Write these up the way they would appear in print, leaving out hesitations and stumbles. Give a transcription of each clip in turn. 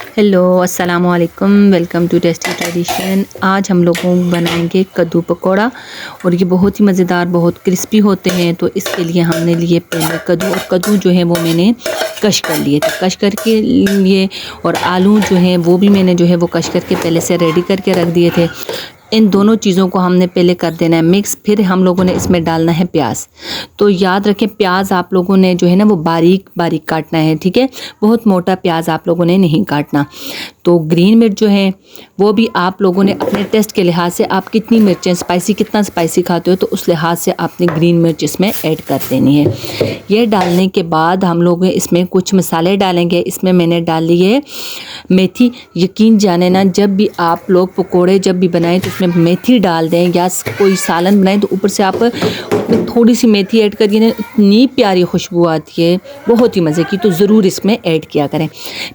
Hello अस्सलाम वालेकुम, welcome to tasty tradition. आज हम लोगों बनाएंगे कद्दू पकौड़ा और ये बहुत ही मज़ेदार, बहुत क्रिस्पी होते हैं। तो इसके लिए हमने लिए पहले कद्दू, और कद्दू जो है वो मैंने कश कर लिए थे, कश करके लिए। और आलू जो है वो भी मैंने जो है वो कश करके पहले से रेडी करके रख दिए थे। इन दोनों चीज़ों को हमने पहले कर देना है मिक्स। फिर हम लोगों ने इसमें डालना है प्याज। तो याद रखें, प्याज आप लोगों ने जो है ना वो बारीक बारीक काटना है, ठीक है। बहुत मोटा प्याज आप लोगों ने नहीं काटना। तो ग्रीन मिर्च जो है वो भी आप लोगों ने अपने टेस्ट के लिहाज से, आप कितनी मिर्चें स्पाइसी, कितना स्पाइसी खाते हो तो उस लिहाज से आपने ग्रीन मिर्च इसमें ऐड कर देनी है। ये डालने के बाद हम लोग इसमें कुछ मसाले डालेंगे। इसमें मैंने डाल लिए मेथी। यकीन जाने ना, जब भी आप लोग पकोड़े जब भी बनाएं तो उसमें मेथी डाल दें, या कोई सालन बनाएं तो ऊपर से आप थोड़ी सी मेथी ऐड करिए ना, इतनी प्यारी खुशबू आती है, बहुत ही मज़े की। तो ज़रूर इसमें ऐड किया करें।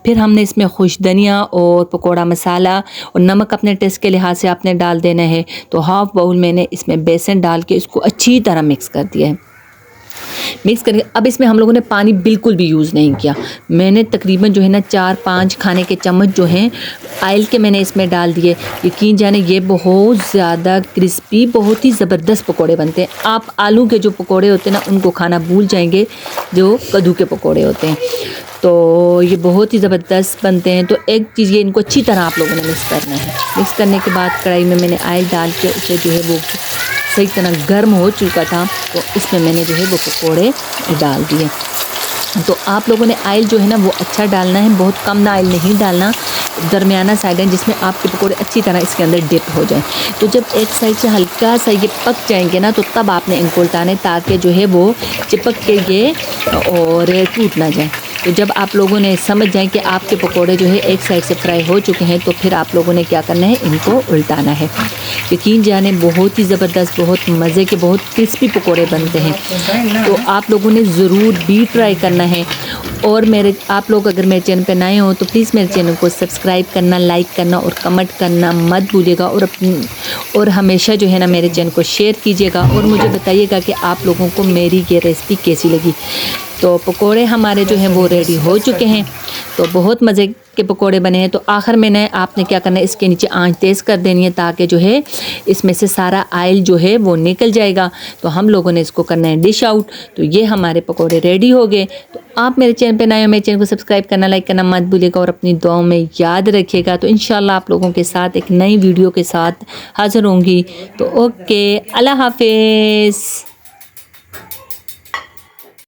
फिर हमने इसमें खुश धनिया और पकोड़ा मसाला और नमक अपने टेस्ट के लिहाज से आपने डाल देना है। तो हाफ़ बाउल मैंने इसमें बेसन डाल के इसको अच्छी तरह मिक्स कर दिया है। मिक्स करके अब इसमें हम लोगों ने पानी बिल्कुल भी यूज़ नहीं किया। मैंने तकरीबन जो है ना 4-5 खाने के चम्मच जो हैं ऑयल के मैंने इसमें डाल दिए। यकीन जाने ये बहुत ज़्यादा क्रिस्पी, बहुत ही ज़बरदस्त पकोड़े बनते हैं। आप आलू के जो पकोड़े होते हैं ना उनको खाना भूल जाएंगे, जो कद्दू के पकोड़े होते हैं। तो ये बहुत ही ज़बरदस्त बनते हैं। तो एक चीज़, ये इनको अच्छी तरह आप लोगों ने मिक्स करना है। मिक्स करने के बाद कढ़ाई में मैंने ऑयल डाल के उसे जो है वो सही तरह गर्म हो चुका था, तो इसमें मैंने जो है वो पकोड़े डाल दिए। तो आप लोगों ने ऑयल जो है ना वो अच्छा डालना है, बहुत कम ना ऑयल नहीं डालना, दरमियाना साइड है जिसमें आपके पकोड़े अच्छी तरह इसके अंदर डिप हो जाएं। तो जब एक साइड से हल्का सा ये पक जाएंगे ना, तो तब आपने इनको उल्टाने, ताकि जो है वो चिपक के ये और टूट ना जाए। तो जब आप लोगों ने समझ जाए कि आपके पकोड़े जो है एक साइड से फ्राई हो चुके हैं, तो फिर आप लोगों ने क्या करना है, इनको उल्टाना है। यकीन जाने बहुत ही ज़बरदस्त, बहुत मज़े के, बहुत क्रिस्पी पकोड़े बनते हैं। तो आप लोगों ने ज़रूर भी ट्राई करना है। और आप लोग अगर मेरे चैनल पर नए हो तो प्लीज़ मेरे चैनल को सब्सक्राइब करना, लाइक करना और कमेंट करना मत भूलिएगा। और हमेशा जो है ना मेरे चैनल को शेयर कीजिएगा और मुझे बताइएगा कि आप लोगों को मेरी ये रेसिपी कैसी लगी। तो पकोड़े हमारे जो हैं वो रेडी हो चुके हैं। तो बहुत मज़े के पकोड़े बने हैं। तो आखिर में आपने क्या करना है, इसके नीचे आंच तेज़ कर देनी है, ताकि जो है इसमें से सारा ऑयल जो है वो निकल जाएगा। तो हम लोगों ने इसको करना है डिश आउट। तो ये हमारे पकोड़े रेडी हो गए। तो आप मेरे चैनल पे नए हो, मेरे चैनल को सब्सक्राइब करना, लाइक करना मत भूलिएगा और अपनी दुआओं में याद रखिएगा। तो इंशाल्लाह आप लोगों के साथ एक नई वीडियो के साथ हाज़िर होंगी। तो ओके, अल्लाह हाफिज़।